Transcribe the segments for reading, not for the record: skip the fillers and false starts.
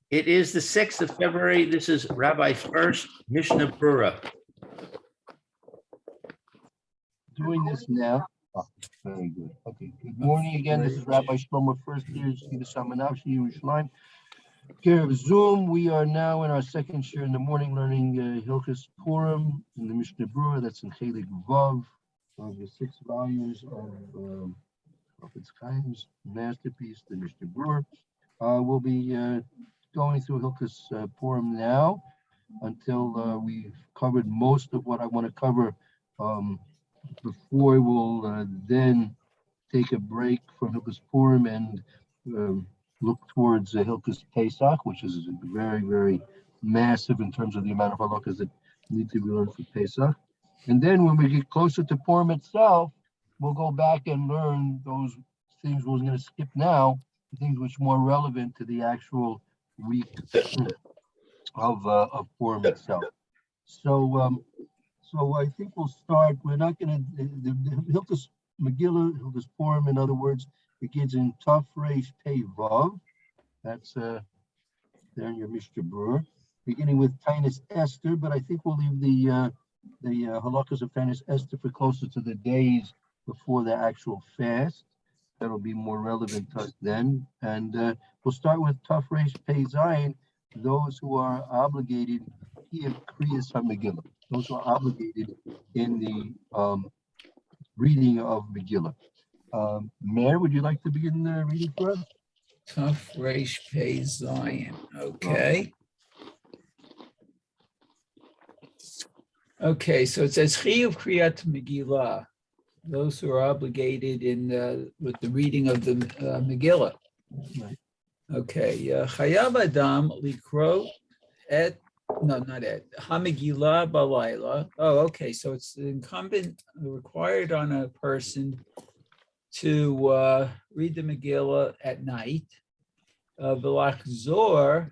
It is the 6th of February. This is Rabbi Furst, Mishna Berura. Doing this now. Oh, very good. Okay. Good morning again. This is Rabbi Shlomo Furst here. Care of Zoom. We are now in our second share in the morning, learning Hilchos Purim in the Mishnah Berura. That's in Chelik Vav of the 6 volumes of Prophet Chaim's masterpiece, the Mishnah Berura. We'll be going through Hilchos Purim now until we've covered most of what I want to cover. Before we'll then take a break from Hilchos Purim and look towards Hilchos Pesach, which is very, very massive in terms of the amount of halachas that need to be learned for Pesach. And then when we get closer to Purim itself, we'll go back and learn those things we're going to skip now, things which are more relevant to the actual week of Purim itself. So I think we'll start. We're not going to, the Hilchos Megillah, Hilchos Purim, in other words, begins in Taf Reish Pei Vav. That's there in your Mishnah Berura, beginning with Tainus Esther, but I think we'll leave the halachas of Tainus Esther for closer to the days before the actual fast. That'll be more relevant to us then. And we'll start with Taf Reish Pei Zayin, those who are obligated here, Kriyas HaMegillah, those who are obligated in the reading of Megillah. Mayor, would you like to begin the reading for us? Taf Reish Pei Zayin. Okay. Okay, so it says Chiyuv Kriyat Megillah, those who are obligated in with the reading of the Megillah. Right. Okay, Chayav Adam Likro et not et HaMegillah Balayla. Oh, okay, so it's incumbent, required on a person to read the Megillah at night. V'lachzor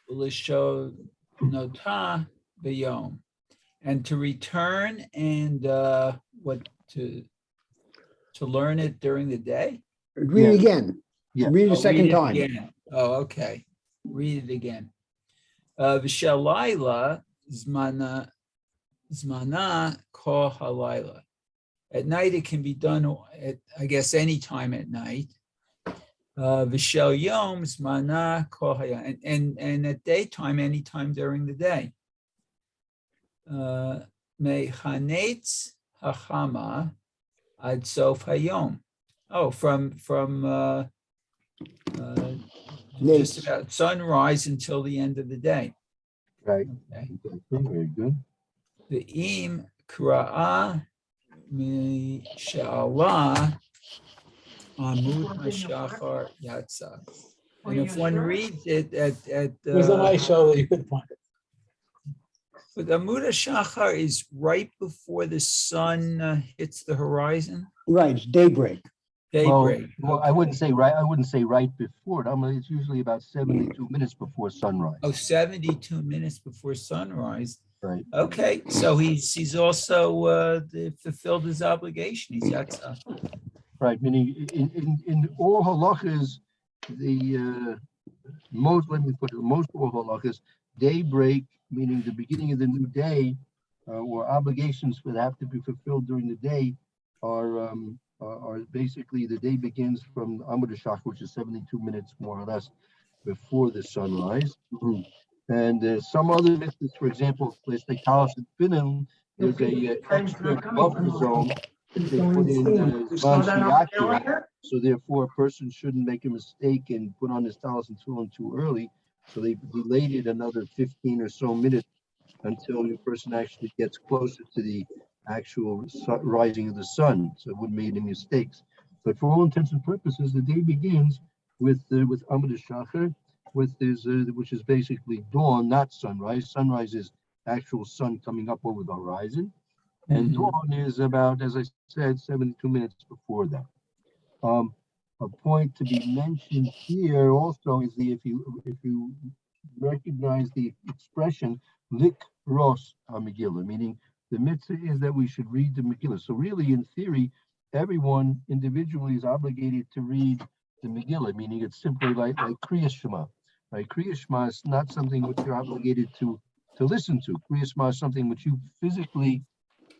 l'sho nota b'yom, and to return and to learn it during the day. Read it again. Yeah. Read it a second time. Again. Oh, okay. Read it again. V'shalayla zmana kol halayla. At night, it can be done at, I guess, any time at night. V'shel yom zmana kol hayom, and at daytime, any time during the day. Mechanetz hachama ad sof hayom. Oh, from just about sunrise until the end of the day. Right. Okay. Very good. The im kra'ah Mishallah Amud HaShachar Yatsa. And if one reads it at There's a nice show that you could find it. but Amud HaShachar is right before the sun hits the horizon. Right, it's daybreak. Daybreak. Well, I wouldn't say right. I wouldn't say right before it. I mean, it's usually about 72 minutes before sunrise. Oh, 72 minutes before sunrise. Right. Okay, so he's also fulfilled his obligation. He's Yatsa. Right. Meaning, in all halachas, the most. Let me put it. Most all halachas, daybreak, meaning the beginning of the new day, or obligations that have to be fulfilled during the day, are basically the day begins from Amud HaShachar, which is 72 minutes more or less before the sunrise. And some other mitzvahs, for example, let's take Talis and Finim, there's a extra buffer zone that they put in Zman Shiyakir. So therefore, a person shouldn't make a mistake and put on his Talis and Tefillin too early. So they delayed it another 15 or so minutes until the person actually gets closer to the actual rising of the sun, so it wouldn't make any mistakes. But for all intents and purposes, the day begins with Amud HaShachar, with his which is basically dawn, not sunrise. Sunrise is actual sun coming up over the horizon, and dawn is about, as I said, 72 minutes before that. A point to be mentioned here also is if you recognize the expression lik ros Megillah, meaning the mitzvah is that we should read the Megillah. So really, in theory, everyone individually is obligated to read the Megillah, meaning it's simply like Kriya Shema, right? Kriya Shema is not something which you're obligated to listen to. Kriya Shema is something which you physically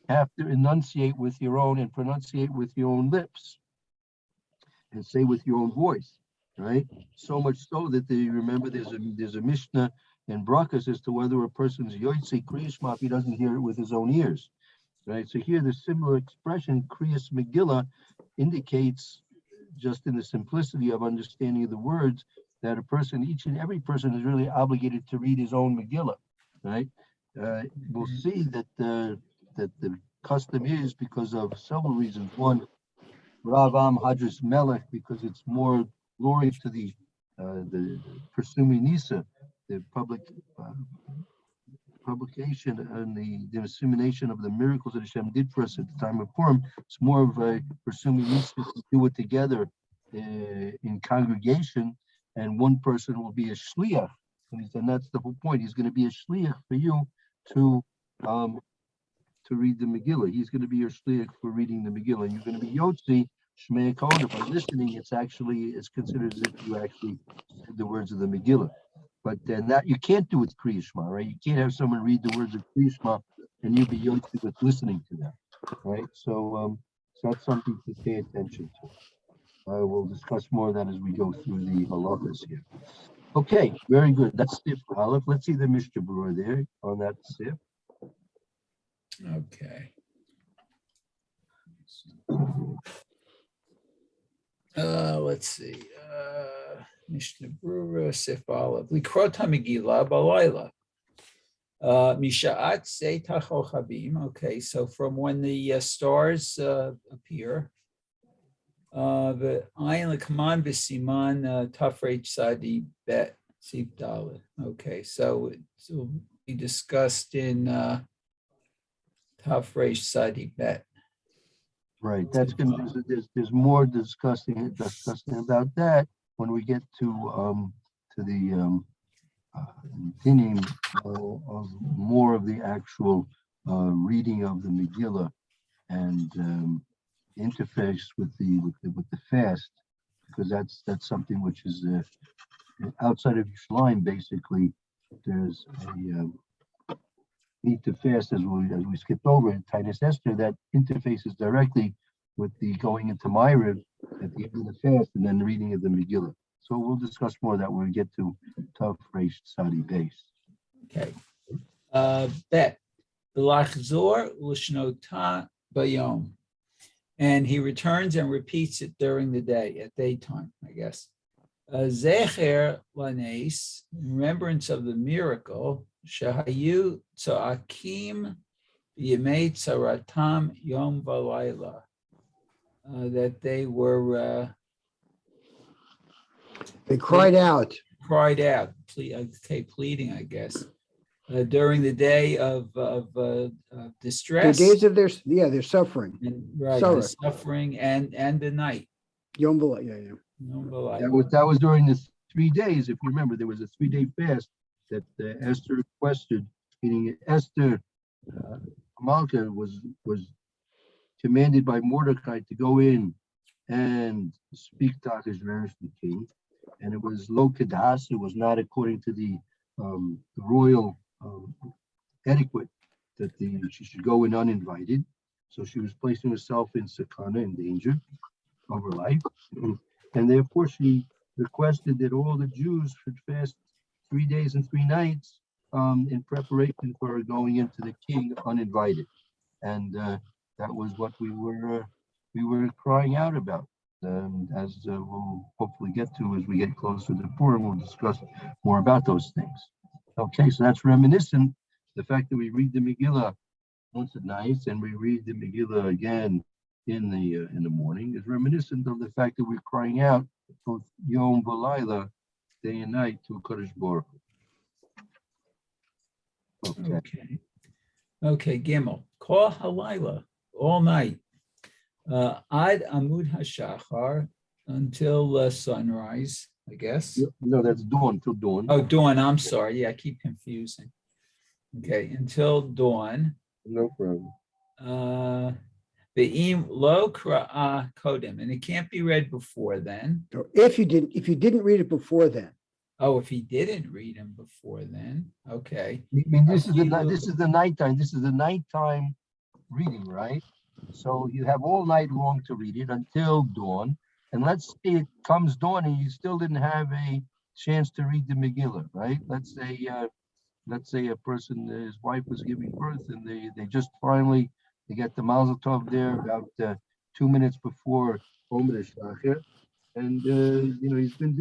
have to enunciate with your own and pronunciate with your own lips and say with your own voice, right? So much so that they remember there's a Mishnah in Brachas as to whether a person's Yotze Kriya Shema if he doesn't hear it with his own ears, right? So here the similar expression Kriyas Megillah indicates, just in the simplicity of understanding of the words, that a person, each and every person, is really obligated to read his own Megillah, right? We'll see that that the custom is because of several reasons. One, Rav Am Hadras Melech, because it's more glory to the Persumi Nisa, the public publication and the dissemination of the miracles that Hashem did for us at the time of Purim. It's more of a Persumi Nisa to do it together in congregation, and one person will be a shliach, and that's the whole point. He's going to be a shliach for you to read the Megillah. He's going to be your shliach for reading the Megillah, and you're going to be Yotzi Shmei Kohen. By listening, it's considered as if you actually said the words of the Megillah. But then that you can't do with Kriya Shema, right? You can't have someone read the words of Kriya Shema and you be Yotzi with listening to them, right? So that's something to pay attention to. We'll discuss more of that as we go through the halachas here. Okay, very good. That's Sif Aleph. Let's see the Mishna Berura there on that Sif. Okay. Let's see. Mishna Berura, Sif Aleph. Likrot HaMegillah Balayla. Misha'at Seitach Chabim. Okay, so from when the stars appear, the Ayin L'Kaman B'Siman Tafrei Tzadi Bet Sif Dalet. Okay, so it will be discussed in Tafrei Tzadi Bet. Right. That's going to there's more discussing about that when we get to the beginning of more of the actual reading of the Megillah and interface with the fast, because that's something which is outside of Yerushalayim. Basically, there's a need to fast as we skipped over in Titus Esther that interfaces directly with the going into Ma'ariv at the end of the fast and then the reading of the Megillah. So we'll discuss more of that when we get to Tav Reish Tzadi base. Okay. Bet. L'achzor l'shnota bayom. And he returns and repeats it during the day, at daytime, I guess. Zecher lanes, remembrance of the miracle, shahayu tza'akim yemei tzaratam yom v'layla, that they were They cried out. pleading, I guess, during the day of The distress. days of their suffering. And, right, Sorrow. the suffering and the night. Yom V'Layla, yeah. Yom v'layla. That was during the 3 days. If you remember, there was a 3-day fast that Esther requested. Meaning Esther Malka was commanded by Mordecai to go in and speak to Ahasuerus the king, and it was lo kedas. It was not according to the royal etiquette that she should go in uninvited. So she was placing herself in sakana, in danger of her life, and therefore she requested that all the Jews should fast 3 days and 3 nights in preparation for her going into the king uninvited. And that was what we were crying out about. As we'll hopefully get to as we get closer to Purim, we'll discuss more about those things. Okay, so that's reminiscent. The fact that we read the Megillah once at night and we read the Megillah again in the morning is reminiscent of the fact that we're crying out both Yom V'Layla, day and night, to Kadosh Baruch Hu. Okay. Okay, Gimel. Kol halayla, all night. Ad Amud Hashachar, until sunrise, I guess. No, that's dawn, till dawn. Oh, dawn, I'm sorry. Yeah, I keep confusing. Okay, until dawn. No problem. Ve'im lo kra'ah kodem, and it can't be read before then. So if you didn't read it before then, Oh, if he didn't read him before then, okay. I mean, this is the nighttime. This is the nighttime reading, right? So you have all night long to read it until dawn. And let's say it comes dawn and you still didn't have a chance to read the Megillah, right? Let's say a person, his wife was giving birth and they just finally, they get the Mazel Tov there about 2 minutes before Omer Shacher. And, he's been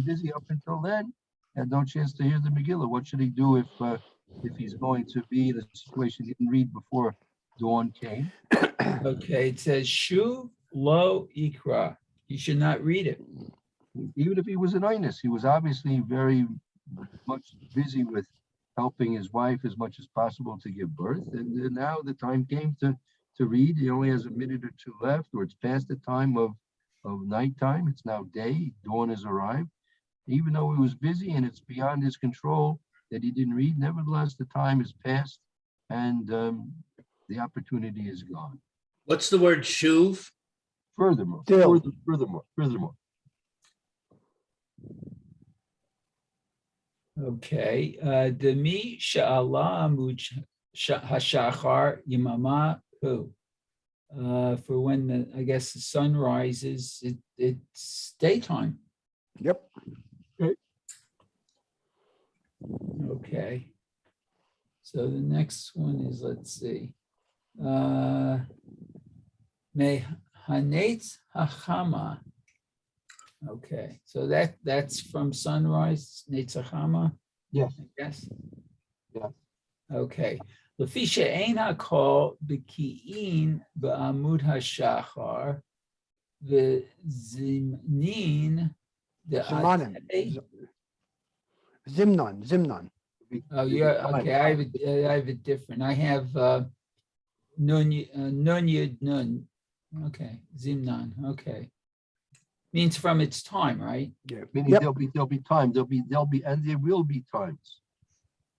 busy up until then, had no chance to hear the Megillah. What should he do if he's going to be in a situation he didn't read before dawn came? Okay, it says shuv lo ikra. You should not read it. Even if he was an Inus, he was obviously very much busy with helping his wife as much as possible to give birth. And now the time came to read. He only has a minute or two left, or it's past the time of nighttime. It's now day. Dawn has arrived. Even though he was busy and it's beyond his control that he didn't read, nevertheless, the time has passed and the opportunity is gone. What's the word shuv? Furthermore, Still. furthermore. Okay, demi sha'ala amud hashachar yimama hu. For when I guess the sun rises, it's daytime. yep. Okay. So the next one is, let's see. Me hanetz hachama. Okay, so that's from sunrise, Netz hachama, Yes. I guess. Yeah. Okay. Lefisha ein hakol b'ki'in ba'amud hashachar v'zimnin Zimnanim. de'atei. Zimnon. Oh, yeah, okay, I have a different, I have nun yud nun. Okay, zimnan, okay. Means from its time, right? Meaning Yep. there'll be time, and there will be times.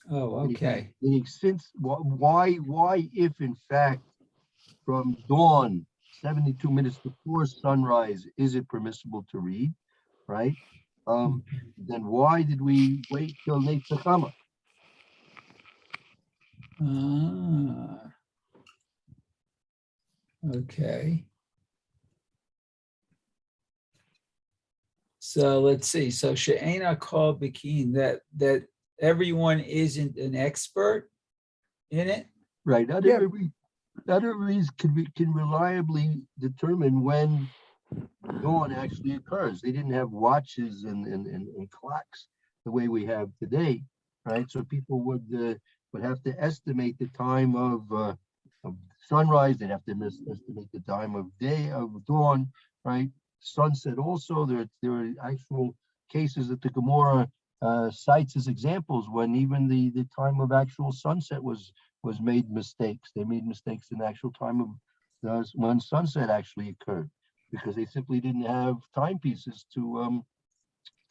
Oh, okay. Meaning since, why if in fact from dawn, 72 minutes before sunrise, is it permissible to read, right? Then why did we wait till Netz hachama? Ah. Okay. So let's see. So she'ena called bikin, that everyone isn't an expert in it. Right, not Yeah. everybody can reliably determine when dawn actually occurs. They didn't have watches and clocks the way we have today, right? So people would have to estimate the time of sunrise. They'd have to estimate the time of dawn, right? Sunset also. There are actual cases that the Gemara cites as examples when even the time of actual sunset was made mistakes. They made mistakes in the actual time of when sunset actually occurred because they simply didn't have timepieces to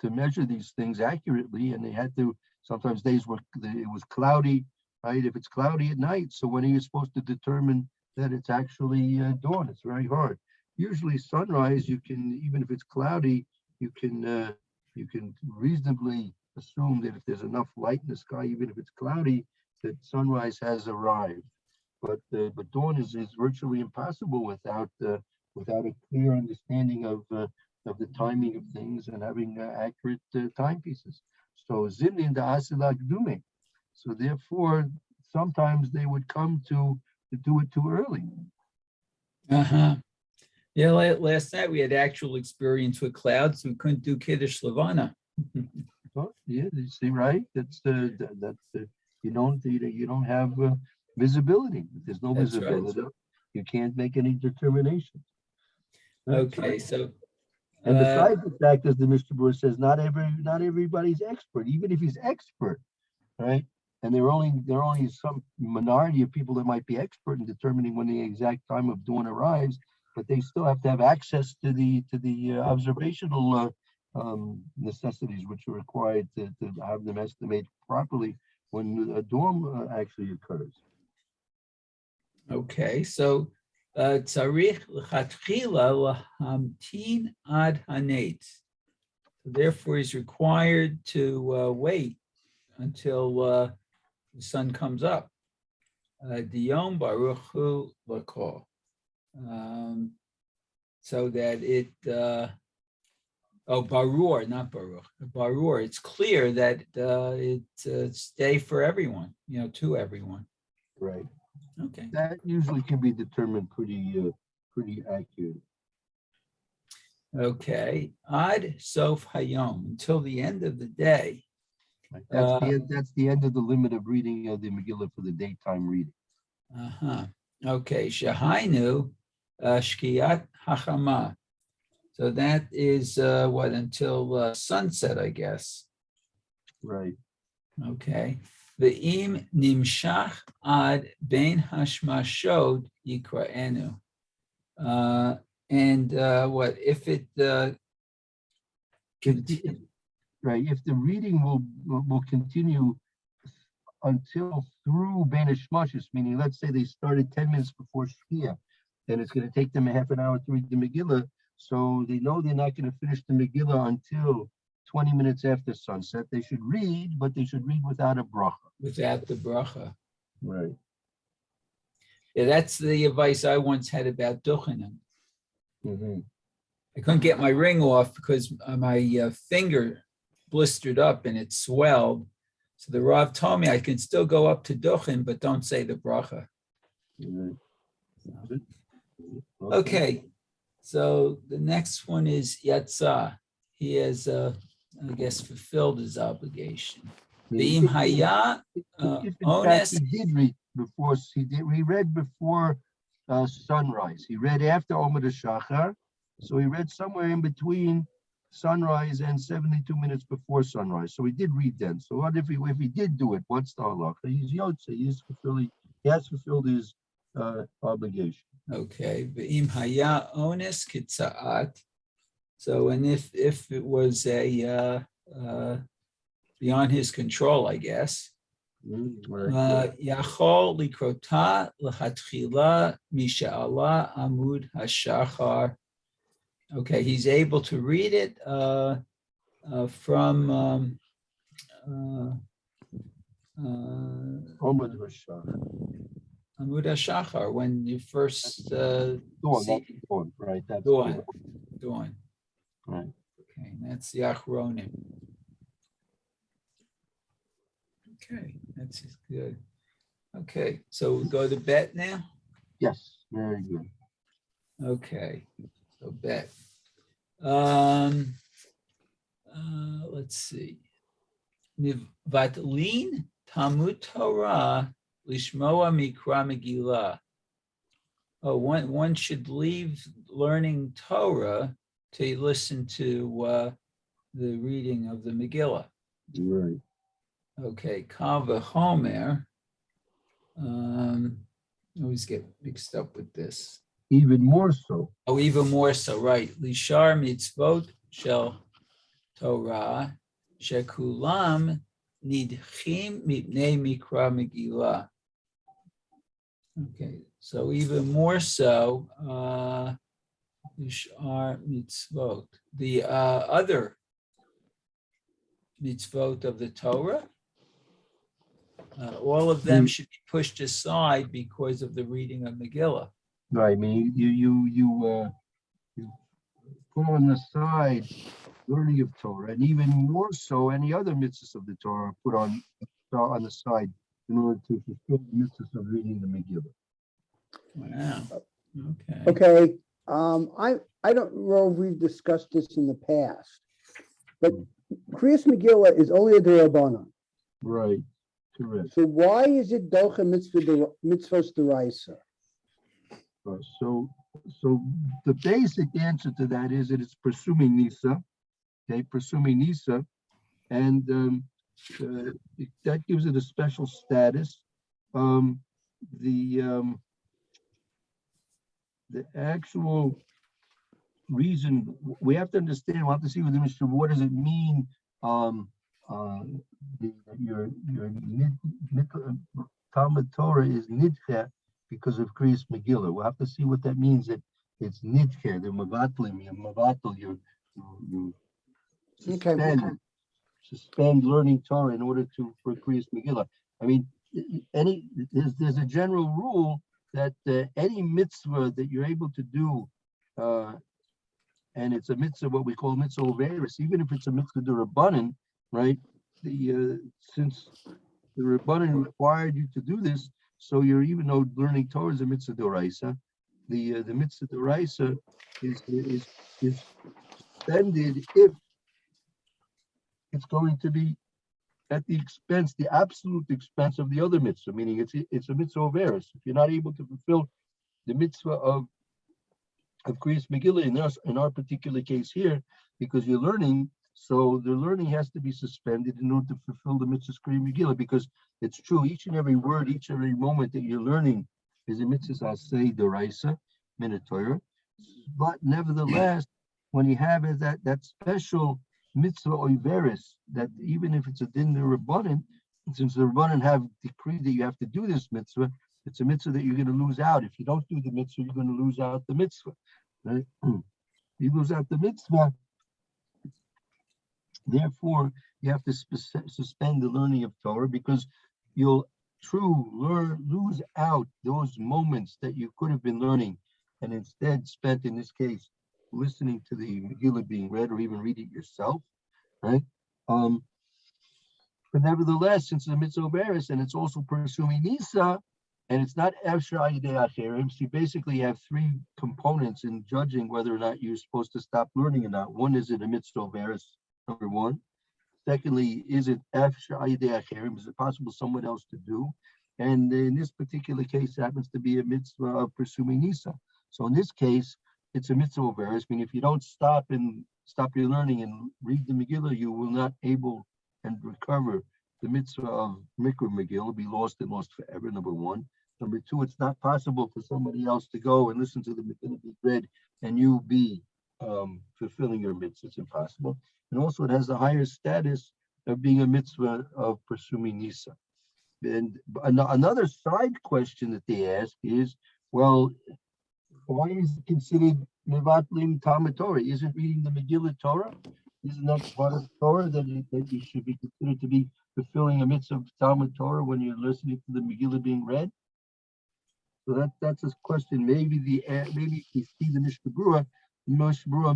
measure these things accurately, and they had to. Sometimes days it was cloudy, right? If it's cloudy at night, so when are you supposed to determine that it's actually dawn? It's very hard. Usually sunrise, you can, even if it's cloudy, you can reasonably assume that if there's enough light in the sky, even if it's cloudy, that sunrise has arrived. But dawn is virtually impossible without a clear understanding of the timing of things and having accurate timepieces. So zimnin da'asila gdume. So therefore, sometimes they would come to do it too early. Uh-huh. Yeah, last night we had actual experience with clouds. We couldn't do Kiddush Levana. Oh, yeah, you see, right? That's you don't have visibility. If there's no That's right. visibility, you can't make any determination. Okay, so And besides the fact, as the Mr. Brewer says, not everybody's expert, even if he's expert, right? And there are only some minority of people that might be expert in determining when the exact time of dawn arrives, but they still have to have access to the observational necessities which are required to have them estimate properly when a dawn actually occurs. okay, so Tzarich l'chatchila lahamtin ad hanetz. Therefore, he's required to wait until the sun comes up. Diyom baruch hu l'kol. So that it, barur, not baruch, barur. It's clear that it's a day for everyone, to everyone. Right. Okay. That usually can be determined pretty accurate. Okay. Ad sof hayom, until the end of the day. Right. That's the end of the limit of reading of the Megillah for the daytime reading. Okay. Shahainu shkiyat hachama. So that is until sunset, I guess. Right. Okay. Ve'im nimshach ad bein hashmashod yikraenu. And what if it Right. If the reading will continue until through Bein Hashmashos, meaning let's say they started 10 minutes before Shkia, then it's going to take them a half an hour to read the Megillah. So they know they're not going to finish the Megillah until 20 minutes after sunset. They should read, but they should read without a bracha. Without the bracha. Right. Yeah, that's the advice I once had about duchenim. Mm-hmm. I couldn't get my ring off because my finger blistered up and it swelled. So the Rav told me I can still go up to duchen, but don't say the bracha. Right. Okay. So the next one is Yatzah. He has, I guess, fulfilled his obligation. Ve'im haya If in fact ones. he did read before, he read before sunrise. He read after Omer Shachar, so he read somewhere in between sunrise and 72 minutes before sunrise. So he did read then. So what if he did do it? What's the halacha? He's yotze. He has fulfilled his obligation. Okay, ve'im haya ones kitzaat. So, and if it was a beyond his control, I guess. Yachol likrota l'chatchila misha'ala amud hashachar. Okay, he's able to read it from Amud HaShachar, when you first Dawn, right? That's Dawn. Right. Okay, that's the Achronim. Okay, that's good. Okay, so we go to Bet now? Yes, very good. Okay, so Bet. Let's see. Vatlin Talmud Torah Lishmoa Mikra Megillah. Oh, one should leave learning Torah to listen to the reading of the Megillah. Right. Okay, Kava Homer. Always get mixed up with this. Even more so. Oh, even more so, right. Lishar mitzvot shel Torah shekulam nidchim mipnei mikra Megillah. Okay, so even more so, Lishar mitzvot. The other mitzvot of the Torah, all of them should be pushed aside because of the reading of Megillah. Right. I mean, you put on the side learning of Torah, and even more so, any other mitzvahs of the Torah put on the side in order to fulfill the mitzvahs of reading the Megillah. Wow. Okay. Okay, I don't know if we've discussed this in the past, but Kriyas Megillah is only a D'Rabbanan. Right. Correct. So why is it Docha Mitzvos D'Oraisa? So the basic answer to that is that it's presuming Nisa, okay, presuming Nisa, and that gives it a special status. The actual reason we have to understand, we'll have to see with the Mishna, what does it mean? Your Talmud Torah is nidcha because of Kriyas Megillah. We'll have to see what that means. That it's nidker, the mavatlim, you mavatal, you suspend learning Torah in order for Kriyas Megillah. I mean, there's a general rule that any mitzvah that you're able to do, and it's a mitzvah, what we call mitzvah overis, even if it's a mitzvah d'Rabbanan, right? Since the Rabbanan required you to do this, so you're, even though learning Torah is a mitzvah d'oraisa, the mitzvah d'oraisa is suspended if it's going to be at the expense, the absolute expense of the other mitzvah, meaning it's a mitzvah overis. If you're not able to fulfill the mitzvah of Kriyas Megillah in our particular case here, because you're learning, so the learning has to be suspended in order to fulfill the mitzvah Kriyas Megillah, because it's true, each and every word, each and every moment that you're learning is a mitzvah asay d'oraisa, min Torah. But nevertheless, when you have that special mitzvah oiveris, that even if it's a din Rabbanan, since the Rabbanan have decreed that you have to do this mitzvah, it's a mitzvah that you're going to lose out. If you don't do the mitzvah, you're going to lose out the mitzvah. Right? You lose out the mitzvah. Therefore, you have to suspend the learning of Torah, because you'll lose out those moments that you could have been learning and instead spent, in this case, listening to the Megillah being read or even read it yourself, right? But nevertheless, since it's a mitzvah overis and it's also pursuing Nisa, and it's not Efshar Ayidei Acherim, so you basically have three components in judging whether or not you're supposed to stop learning or not. One, is it a mitzvah overis, number one. Secondly, is it Efshar Ayidei Acherim? Is it possible someone else to do? And in this particular case, it happens to be a mitzvah of pursuing Nisa. So in this case, it's a mitzvah overis. I mean, if you don't stop your learning and read the Megillah, you will not able and recover the mitzvah of Mikra Megillah, be lost and lost forever, number one. Number two, it's not possible for somebody else to go and listen to the Megillah be read and you be fulfilling your mitzvah. It's impossible. And also it has the higher status of being a mitzvah of pursuing Nisa. And another side question that they ask is, well, why is it considered mevatlim Talmud Torah? Isn't reading the Megillah Torah? Isn't that part of Torah that you should be considered to be fulfilling a mitzvah of Talmud Torah when you're listening to the Megillah being read? So that's a question. Maybe if we see the Mishna Berura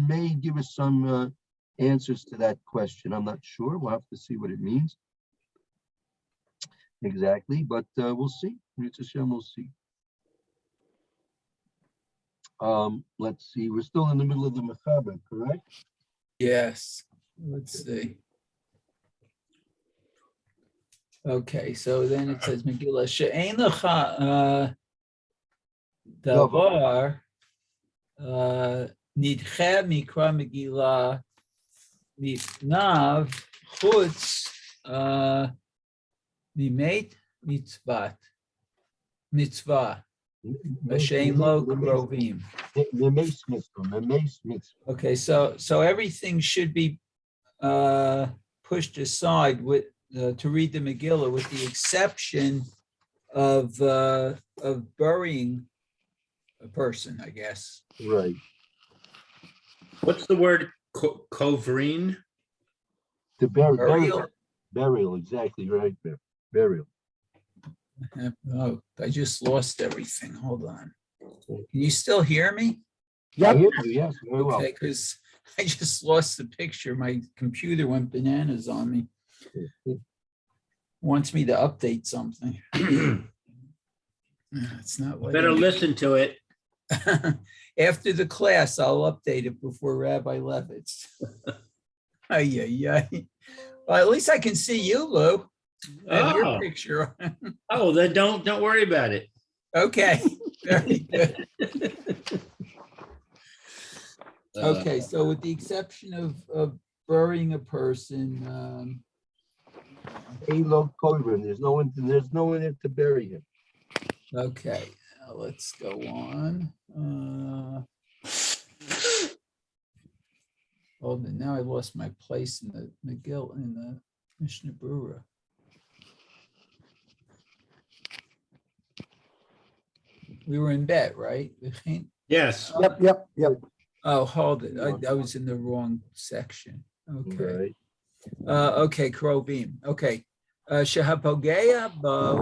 may give us some answers to that question. I'm not sure. We'll have to see what it means exactly, but we'll see. We'll see. Let's see. We're still in the middle of the Mechaber, correct? Yes, let's see. Okay, so then it says Megillah she'ein lecha davar nidche mikra Megillah mipnav chutz mimet mitzvah she'ein lo krovim. Okay, so everything should be pushed aside with to read the Megillah, with the exception of burying a person, I guess. Right. What's the word kovrin? The burial, exactly right. Burial. Oh, I just lost everything. Hold on. Can you still hear me? I hear you, yes, very well. Okay, because I just lost the picture. My computer went bananas on me. Wants me to update something. It's not letting Better me. listen to it. After the class, I'll update it before Rabbi Levitz. Well, at least I can see you, Lou. And your picture. Oh, then don't worry about it. Okay, very good. Okay, so with the exception of burying a person, Halo Koivin, there's no one there to bury him. okay, let's go on. Oh, now I lost my place in the McGill in the Mishna Berura. We were in bet, right? Yes. Yep. Oh, hold it. I was in the wrong section. Okay. Right. Okay, Krovim. Okay. Shehapogea bo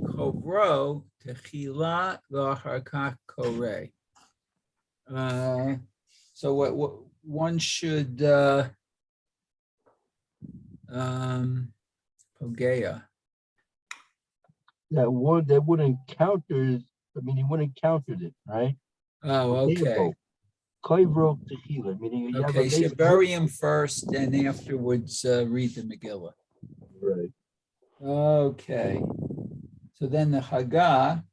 kovro techila v'achar kore. So what one should pogea. That would encounter, I mean, he would encountered it, right? Oh, okay. Koivro Techila, meaning you have a Okay, so base. bury him first and afterwards read the Megillah. Right. Okay. So then the Haggah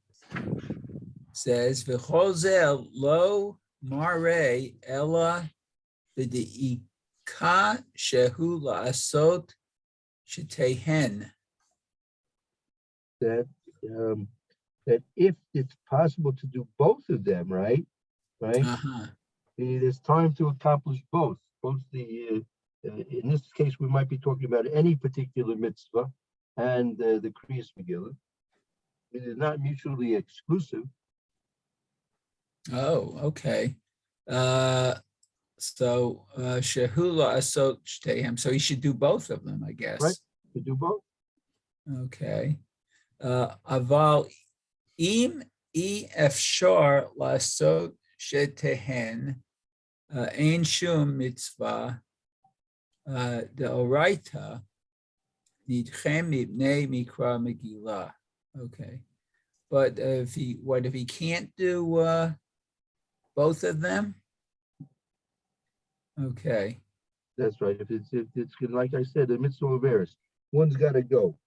says, V'chozel lo mare ella b'de'ika shehu la'asot shetehen. That that if it's possible to do both of them, right? Uh-huh. It is time to accomplish both. Both the in this case, we might be talking about any particular mitzvah and the Kriyas Megillah. It is not mutually exclusive. Oh, okay. So Shehula Asot Shtehem. So he should do both of them, I guess. Right. To do both. Okay. Aval im efshar lasot shetehen ein shum mitzvah deoraita nidchem mipnei mikra megillah. Okay. But if he can't do both of them? Okay. That's right. If it's like I said, the mitzvah of Eris, one's got to go.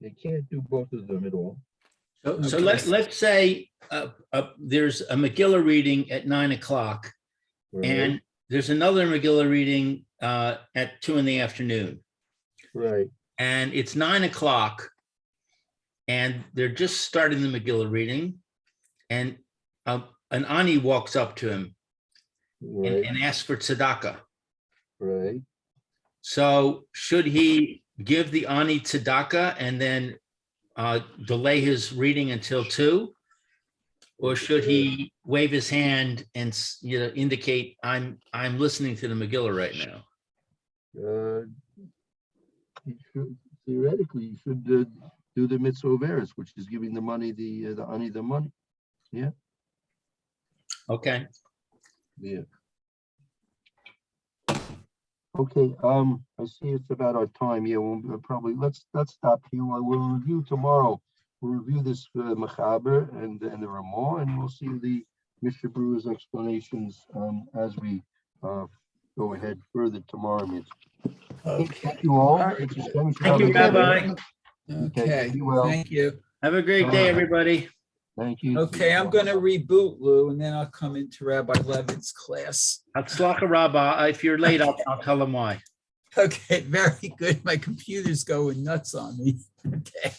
They can't do both of them at all. So Okay. let's say there's a Megillah reading at 9 o'clock, Right. and there's another Megillah reading at 2 p.m. Right. And it's 9 o'clock, and they're just starting the Megillah reading, and an ani walks up to him Right. and asks for tzedakah. Right. So should he give the ani tzedakah and then delay his reading until 2? Or should he wave his hand and indicate I'm listening to the Megillah right now? He should, theoretically, he should do the mitzvah of Eris, which is giving the money, the ani the money. Okay. Yeah. Okay. I see it's about our time. Yeah. We'll probably let's stop here. We'll review tomorrow. We'll review this Mechaber and the Ramah, and we'll see the Mr. Brewer's explanations as we go ahead further tomorrow. Thank you all. Very Thank you, Rabbi. Okay. be well. Thank you. Have a great day, everybody. Thank you. Okay, I'm going to reboot, Lou, and then I'll come into Rabbi Levin's class. Hatzlacha Rabbah. If you're late, I'll tell them why. Okay, very good. My computer's going nuts on me. Okay.